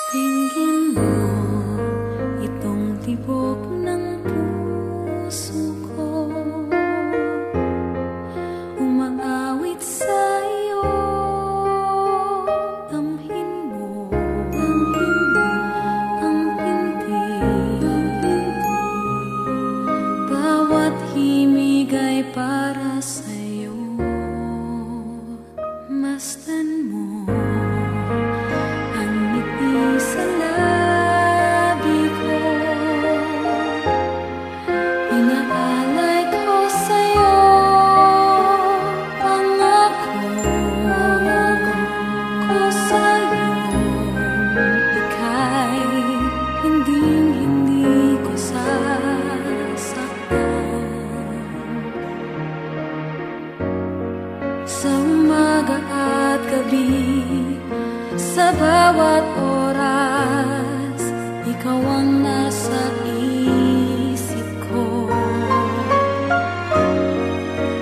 Tingin mo itong tibok ng puso ko, umaawit sa'yo. Damhin mo ang pinti, bawat himig ay para sa'yo. Masdan mo sa labi ko, inaalay ko sa'yo, pangako ko sa'yo, ika'y hindi ko sasaktan. Sa umaga at gabi, sa bawat oras, ikaw ang nasa isip ko.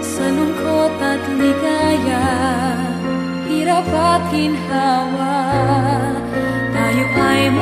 Sa lungkot at ligaya, hirap at ginhawa, tayo ay